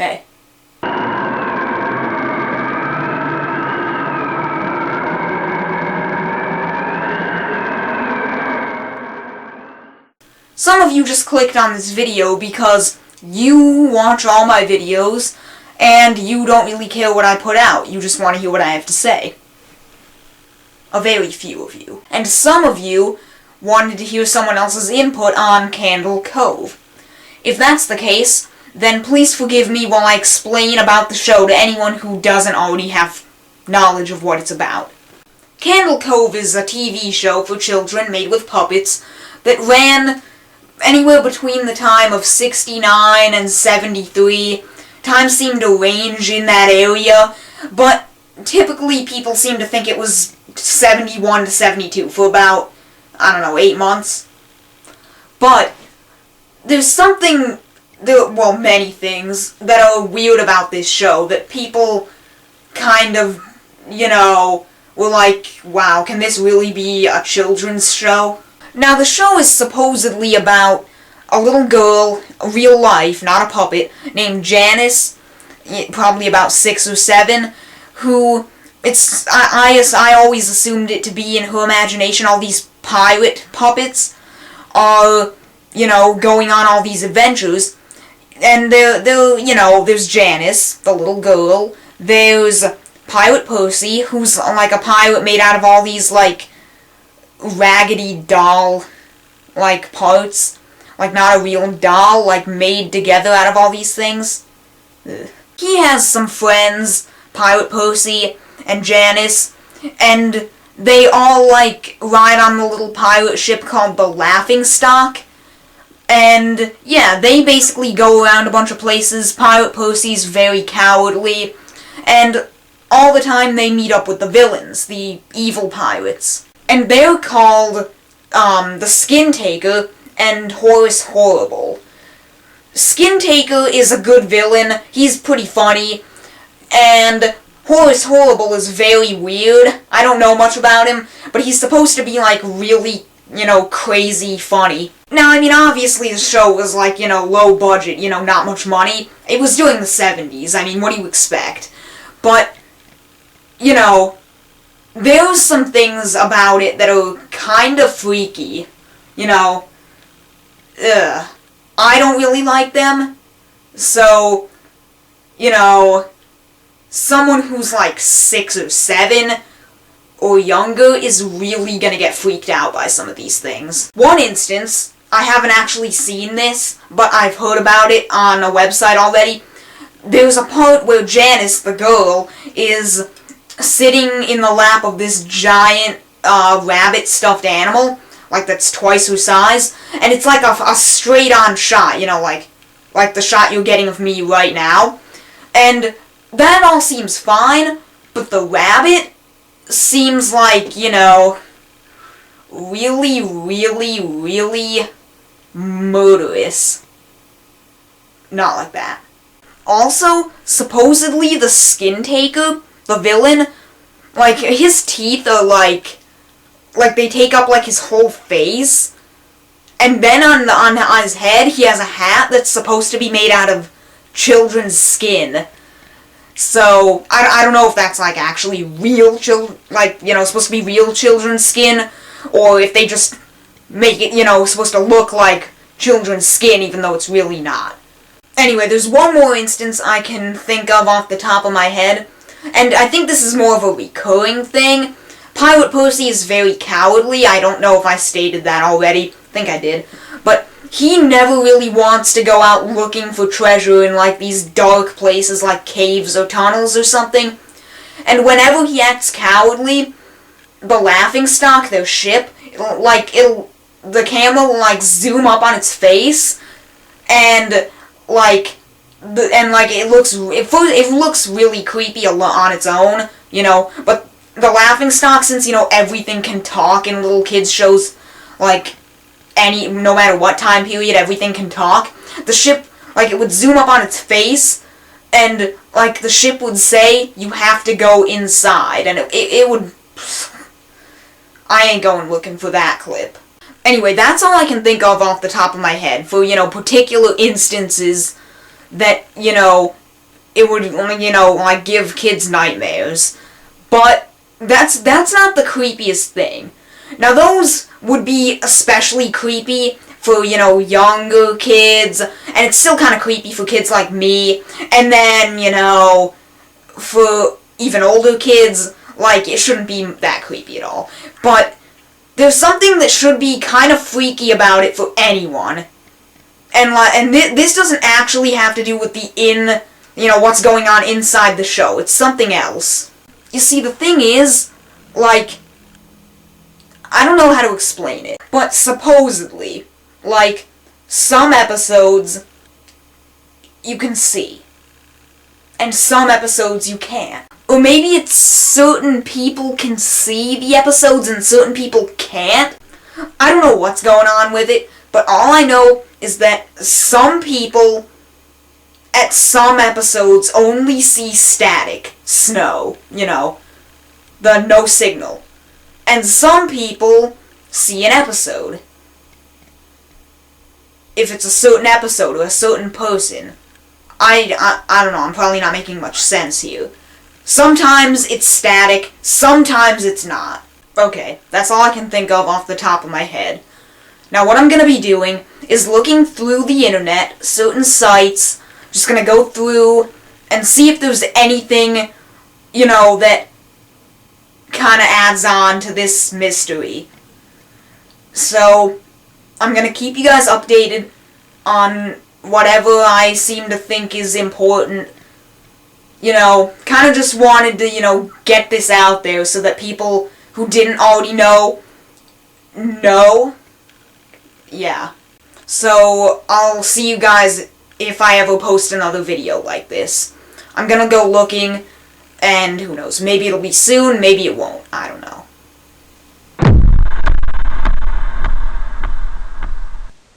Hey. Some of you just clicked on this video because you watch all my videos and you don't really care what I put out. You just want to hear what I have to say. A very few of you. And some of you wanted to hear someone else's input on Cove. If that's the case, then please forgive me while I explain about the show to anyone who doesn't already have knowledge of what it's about. Cove is a TV show for children made with puppets that ran anywhere between the time of 69 and 73. Time seemed to range in that area, but typically people seem to think it was 71 to 72 for about, 8 months. But there's something, many things that are weird about this show that people kind of, were like, wow, can this really be a children's show? Now, the show is supposedly about a little girl, real life, not a puppet, named Janice, probably about 6 or 7, who, I always assumed it to be in her imagination. All these pirate puppets are, going on all these adventures, and there's Janice, the little girl, there's Pirate Percy, who's like a pirate made out of all these, raggedy doll, parts. Not a real doll, made together out of all these things. Ugh. He has some friends, Pirate Percy and Janice, and they all, ride on the little pirate ship called the Laughingstock. And, yeah, they basically go around a bunch of places. Pirate Percy's very cowardly, and all the time they meet up with the villains, the evil pirates. And they're called, the Skin Taker and Horace Horrible. Skin Taker is a good villain, he's pretty funny, and Horace Horrible is very weird. I don't know much about him, but he's supposed to be, really, crazy funny. Now, obviously the show was, low budget, not much money. It was during the 70s, what do you expect? But, there's some things about it that are kind of freaky, I don't really like them, so, someone who's 6 or 7 or younger is really gonna get freaked out by some of these things. One instance, I haven't actually seen this, but I've heard about it on a website already. There's a part where Janice, the girl, is sitting in the lap of this giant, rabbit stuffed animal, that's twice her size, and it's a straight-on shot, like the shot you're getting of me right now, and that all seems fine, but the rabbit seems really, really, really murderous. Not like that. Also, supposedly the Skin Taker, the villain, his teeth are they take up his whole face, and then on his head he has a hat that's supposed to be made out of children's skin. So I don't know if that's actually real supposed to be real children's skin, or if they just make it supposed to look like children's skin even though it's really not. Anyway, there's one more instance I can think of off the top of my head, and I think this is more of a recurring thing. Pirate Percy is very cowardly. I don't know if I stated that already. I think I did. But he never really wants to go out looking for treasure in, these dark places like caves or tunnels or something. And whenever he acts cowardly, the Laughingstock, their ship, the camera will, zoom up on its face, and, it looks really creepy on its own, but the Laughingstock, since, everything can talk in little kids' shows, no matter what time period, everything can talk, the ship, it would zoom up on its face, and, the ship would say, you have to go inside, and it would... I ain't going looking for that clip. Anyway, that's all I can think of off the top of my head for, particular instances that, it would, you know, like, give kids nightmares. But that's not the creepiest thing. Now, those would be especially creepy for, you know, younger kids, and it's still kind of creepy for kids like me, and then, you know, for even older kids, like, it shouldn't be that creepy at all. But there's something that should be kind of freaky about it for anyone. And this doesn't actually have to do with you know, what's going on inside the show. It's something else. You see, the thing is, like, I don't know how to explain it, but supposedly, like, some episodes you can see, and some episodes you can't. Or maybe it's certain people can see the episodes and certain people can't. I don't know what's going on with it, but all I know is that some people at some episodes only see static, snow, you know, the no signal. And some people see an episode. If it's a certain episode or a certain person. I don't know, I'm probably not making much sense here. Sometimes it's static, sometimes it's not. Okay, that's all I can think of off the top of my head. Now what I'm gonna be doing is looking through the internet, certain sites, just gonna go through and see if there's anything, you know, that kinda adds on to this mystery. So, I'm gonna keep you guys updated on whatever I seem to think is important. You know, kind of just wanted to, you know, get this out there so that people who didn't already know. Yeah. So, I'll see you guys if I ever post another video like this. I'm gonna go looking, and who knows, maybe it'll be soon, maybe it won't.